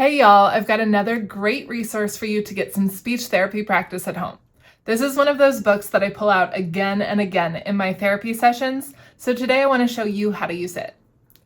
Hey y'all, I've got another great resource for you to get some speech therapy practice at home. This is one of those books that I pull out again and again in my therapy sessions, so today I want to show you how to use it.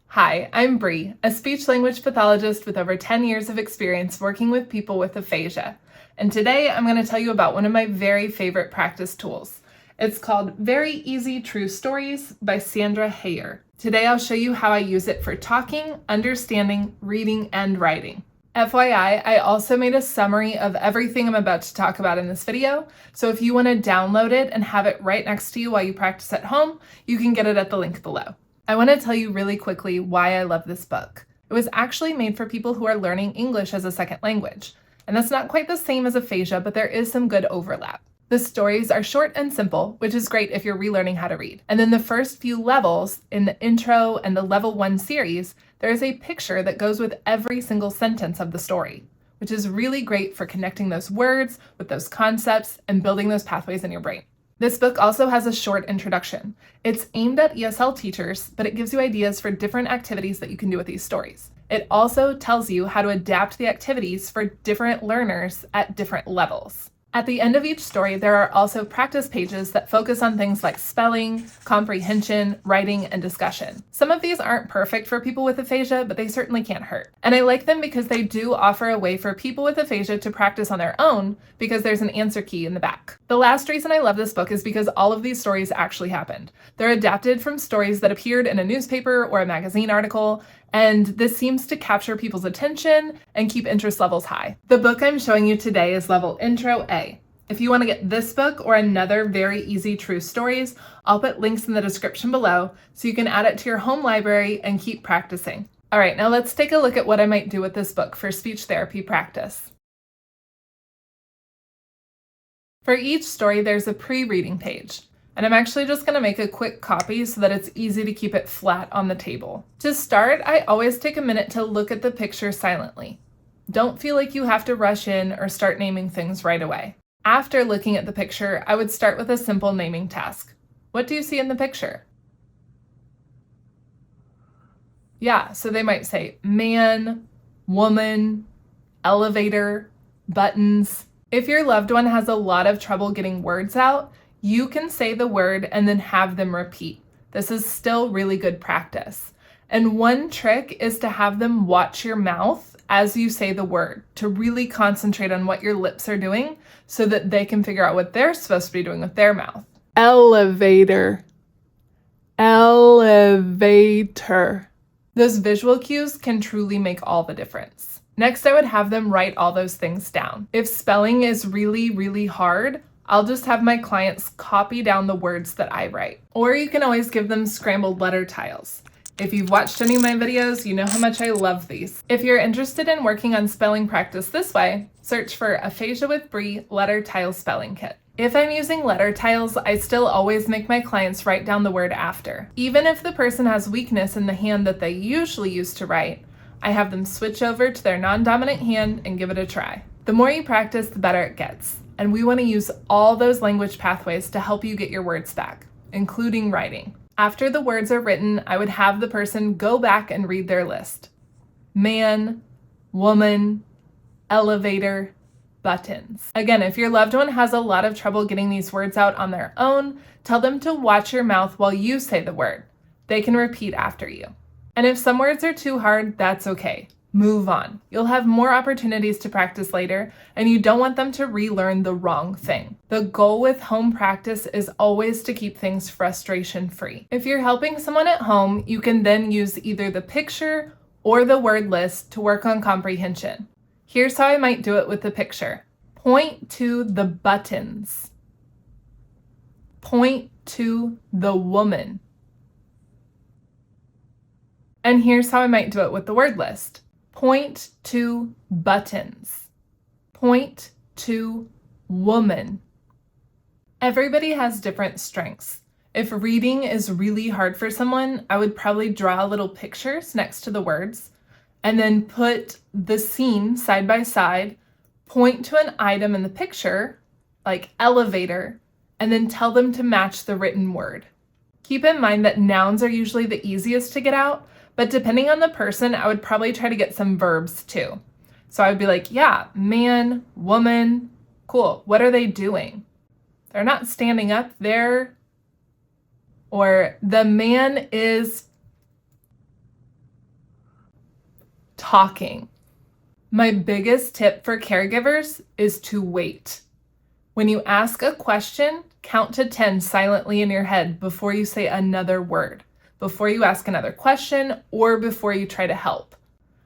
Hi, I'm Bree, a speech-language pathologist with over 10 years of experience working with people with aphasia. And today I'm going to tell you about one of my very favorite practice tools. It's called Very Easy True Stories by Sandra Heyer. Today I'll show you how I use it for talking, understanding, reading, and writing. FYI, I also made a summary of everything I'm about to talk about in this video, so if you want to download it and have it right next to you while you practice at home, you can get it at the link below. I want to tell you really quickly why I love this book. It was actually made for people who are learning English as a second language, and that's not quite the same as aphasia, but there is some good overlap. The stories are short and simple, which is great if you're relearning how to read. And then the first few levels, in the intro and the level 1 series, there is a picture that goes with every single sentence of the story, which is really great for connecting those words with those concepts and building those pathways in your brain. This book also has a short introduction. It's aimed at ESL teachers, but it gives you ideas for different activities that you can do with these stories. It also tells you how to adapt the activities for different learners at different levels. At the end of each story, there are also practice pages that focus on things like spelling, comprehension, writing, and discussion. Some of these aren't perfect for people with aphasia, but they certainly can't hurt. And I like them because they do offer a way for people with aphasia to practice on their own because there's an answer key in the back. The last reason I love this book is because all of these stories actually happened. They're adapted from stories that appeared in a newspaper or a magazine article, and this seems to capture people's attention and keep interest levels high. The book I'm showing you today is level Intro A. If you want to get this book or another Very Easy True Stories, I'll put links in the description below so you can add it to your home library and keep practicing. All right, now let's take a look at what I might do with this book for speech therapy practice. For each story, there's a pre-reading page. And I'm actually just going to make a quick copy so that it's easy to keep it flat on the table. To start, I always take a minute to look at the picture silently. Don't feel like you have to rush in or start naming things right away. After looking at the picture, I would start with a simple naming task. What do you see in the picture? Yeah, so they might say man, woman, elevator, buttons. If your loved one has a lot of trouble getting words out, you can say the word and then have them repeat. This is still really good practice. And one trick is to have them watch your mouth as you say the word, to really concentrate on what your lips are doing so that they can figure out what they're supposed to be doing with their mouth. Elevator. Elevator. Those visual cues can truly make all the difference. Next, I would have them write all those things down. If spelling is really hard, I'll just have my clients copy down the words that I write. Or you can always give them scrambled letter tiles. If you've watched any of my videos, you know how much I love these. If you're interested in working on spelling practice this way, search for Aphasia with Bree Letter Tile Spelling Kit. If I'm using letter tiles, I still always make my clients write down the word after. Even if the person has weakness in the hand that they usually use to write, I have them switch over to their non-dominant hand and give it a try. The more you practice, the better it gets. And we want to use all those language pathways to help you get your words back, including writing. After the words are written, I would have the person go back and read their list. Man, woman, elevator, buttons. Again, if your loved one has a lot of trouble getting these words out on their own, tell them to watch your mouth while you say the word. They can repeat after you. And if some words are too hard, that's okay. Move on. You'll have more opportunities to practice later, and you don't want them to relearn the wrong thing. The goal with home practice is always to keep things frustration-free. If you're helping someone at home, you can then use either the picture or the word list to work on comprehension. Here's how I might do it with the picture. Point to the buttons. Point to the woman. And here's how I might do it with the word list. Point to buttons. Point to woman. Everybody has different strengths. If reading is really hard for someone, I would probably draw little pictures next to the words and then put the scene side by side, point to an item in the picture, like elevator, and then tell them to match the written word. Keep in mind that nouns are usually the easiest to get out, but depending on the person, I would probably try to get some verbs too. So I'd be like, yeah, man, woman, cool. What are they doing? They're not standing up there. Or the man is talking. My biggest tip for caregivers is to wait. When you ask a question, count to 10 silently in your head before you say another word, before you ask another question, or before you try to help.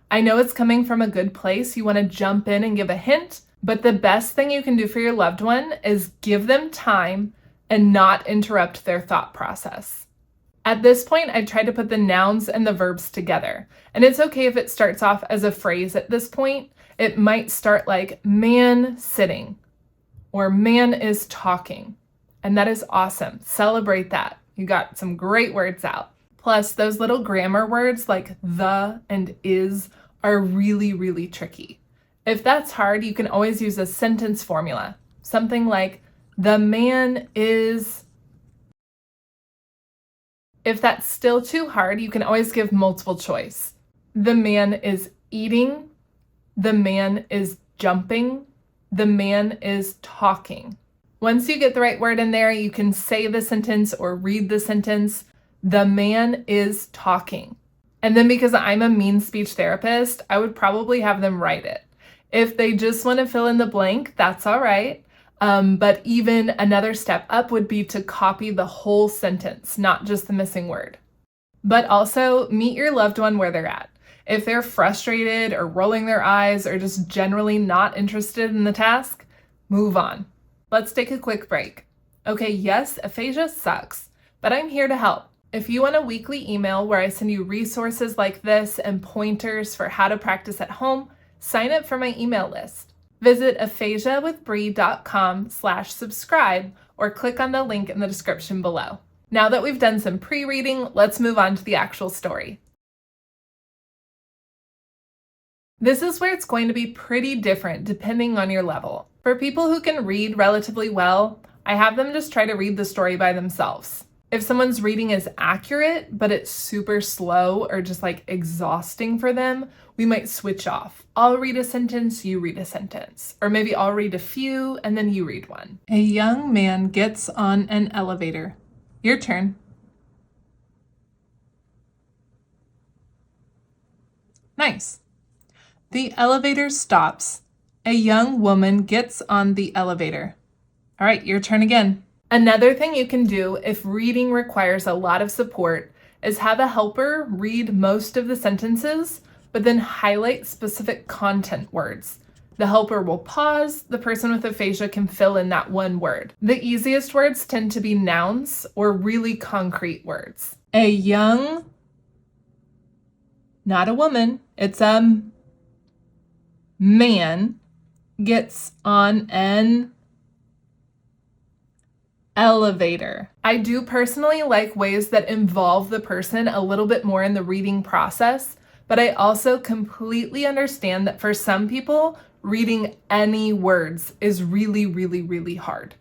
I know it's coming from a good place. You want to jump in and give a hint, but the best thing you can do for your loved one is give them time and not interrupt their thought process. At this point, I try to put the nouns and the verbs together. And it's okay if it starts off as a phrase at this point. It might start like man sitting or man is talking. And that is awesome. Celebrate that. You got some great words out. Plus, those little grammar words like the and is are really, really tricky. If that's hard, you can always use a sentence formula. Something like, the man is... If that's still too hard, you can always give multiple choice. The man is eating. The man is jumping. The man is talking. Once you get the right word in there, you can say the sentence or read the sentence. The man is talking. And then because I'm a mean speech therapist, I would probably have them write it. If they just want to fill in the blank, that's all right. But even another step up would be to copy the whole sentence, not just the missing word. But also meet your loved one where they're at. If they're frustrated or rolling their eyes or just generally not interested in the task, move on. Let's take a quick break. Okay, yes, aphasia sucks, but I'm here to help. If you want a weekly email where I send you resources like this and pointers for how to practice at home, sign up for my email list. Visit aphasiawithbree.com/subscribe or click on the link in the description below. Now that we've done some pre-reading, let's move on to the actual story. This is where it's going to be pretty different depending on your level. For people who can read relatively well, I have them just try to read the story by themselves. If someone's reading is accurate, but it's super slow or just like exhausting for them, we might switch off. I'll read a sentence, you read a sentence. Or maybe I'll read a few and then you read one. A young man gets on an elevator. Your turn. Nice. The elevator stops. A young woman gets on the elevator. All right, your turn again. Another thing you can do if reading requires a lot of support is have a helper read most of the sentences, but then highlight specific content words. The helper will pause, the person with aphasia can fill in that one word. The easiest words tend to be nouns or really concrete words. A young, not a woman, it's a man gets on an elevator. I do personally like ways that involve the person a little bit more in the reading process, but I also completely understand that for some people, reading any words is really, really, really hard.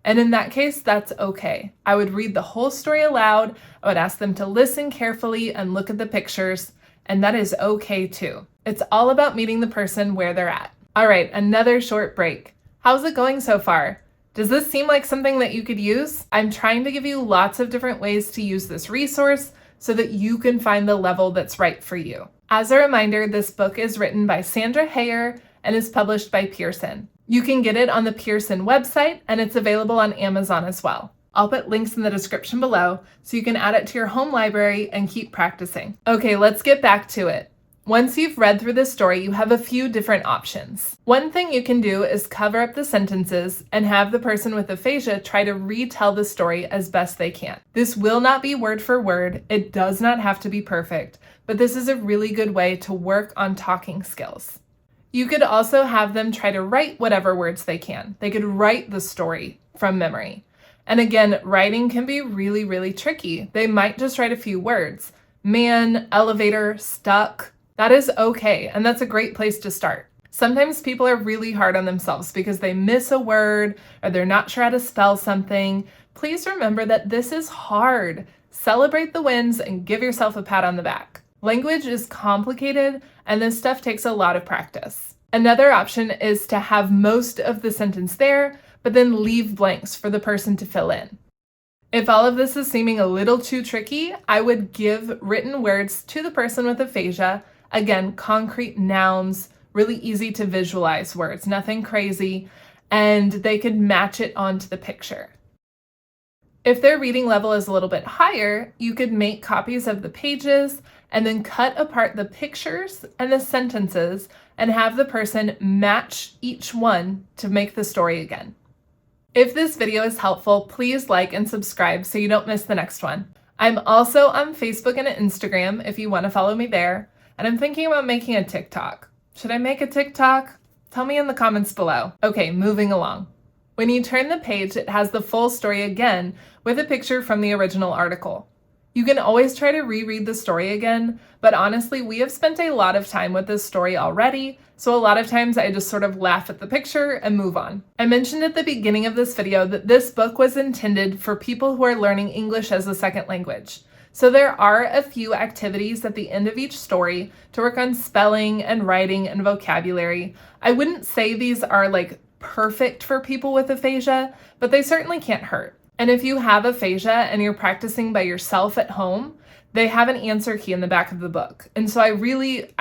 And in that case, that's okay. I would read the whole story aloud. I would ask them to listen carefully and look at the pictures, and that is okay too. It's all about meeting the person where they're at. All right, another short break. How's it going so far? Does this seem like something that you could use? I'm trying to give you lots of different ways to use this resource so that you can find the level that's right for you. As a reminder, this book is written by Sandra Heyer and is published by Pearson. You can get it on the Pearson website and it's available on Amazon as well. I'll put links in the description below so you can add it to your home library and keep practicing. Okay, let's get back to it. Once you've read through the story, you have a few different options. One thing you can do is cover up the sentences and have the person with aphasia try to retell the story as best they can. This will not be word for word. It does not have to be perfect, but this is a really good way to work on talking skills. You could also have them try to write whatever words they can. They could write the story from memory. And again, writing can be really, really tricky. They might just write a few words. Man, elevator, stuck. That is okay, and that's a great place to start. Sometimes people are really hard on themselves because they miss a word or they're not sure how to spell something. Please remember that this is hard. Celebrate the wins and give yourself a pat on the back. Language is complicated, and this stuff takes a lot of practice. Another option is to have most of the sentence there, but then leave blanks for the person to fill in. If all of this is seeming a little too tricky, I would give written words to the person with aphasia. Again, concrete nouns, really easy to visualize words, nothing crazy, and they could match it onto the picture. If their reading level is a little bit higher, you could make copies of the pages and then cut apart the pictures and the sentences and have the person match each one to make the story again. If this video is helpful, please like and subscribe so you don't miss the next one. I'm also on Facebook and Instagram if you want to follow me there, and I'm thinking about making a TikTok. Should I make a TikTok? Tell me in the comments below. Okay, moving along. When you turn the page, it has the full story again with a picture from the original article. You can always try to reread the story again, but honestly, we have spent a lot of time with this story already, so a lot of times I just sort of laugh at the picture and move on. I mentioned at the beginning of this video that this book was intended for people who are learning English as a second language. So there are a few activities at the end of each story to work on spelling and writing and vocabulary. I wouldn't say these are like perfect for people with aphasia, but they certainly can't hurt. And if you have aphasia and you're practicing by yourself at home, they have an answer key in the back of the book. And so I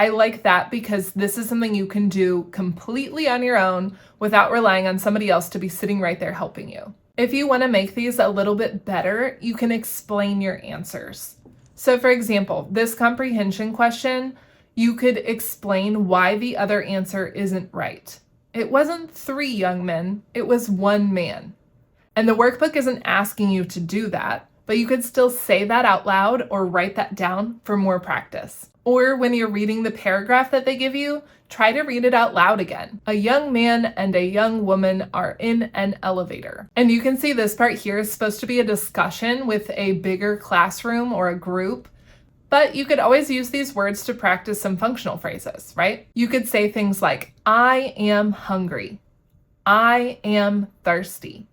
like that because this is something you can do completely on your own without relying on somebody else to be sitting right there helping you. If you want to make these a little bit better, you can explain your answers. So for example, this comprehension question, you could explain why the other answer isn't right. It wasn't 3 young men, it was 1 man. And the workbook isn't asking you to do that, but you could still say that out loud or write that down for more practice. Or when you're reading the paragraph that they give you, try to read it out loud again. A young man and a young woman are in an elevator. And you can see this part here is supposed to be a discussion with a bigger classroom or a group, but you could always use these words to practice some functional phrases, right? You could say things like, I am hungry. I am thirsty.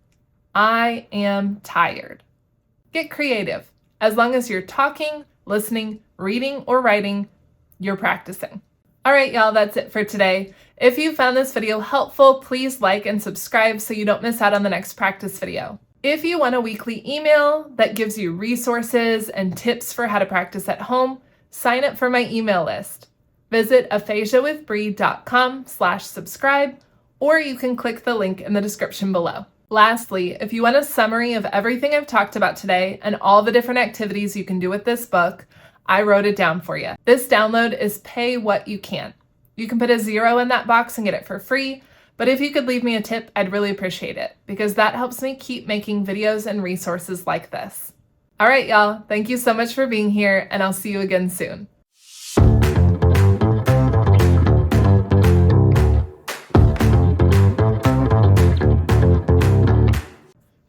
I am tired. Get creative. As long as you're talking, listening, reading, or writing, you're practicing. All right, y'all, that's it for today. If you found this video helpful, please like and subscribe so you don't miss out on the next practice video. If you want a weekly email that gives you resources and tips for how to practice at home, sign up for my email list. Visit aphasiawithbree.com/subscribe, or you can click the link in the description below. Lastly, if you want a summary of everything I've talked about today and all the different activities you can do with this book, I wrote it down for you. This download is pay what you can. You can put a 0 in that box and get it for free, but if you could leave me a tip, I'd really appreciate it because that helps me keep making videos and resources like this. All right, y'all, thank you so much for being here, and I'll see you again soon.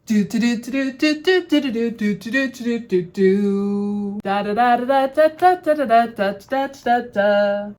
Do do do do do do do do do do do do do da da da da da da da da da da da da da.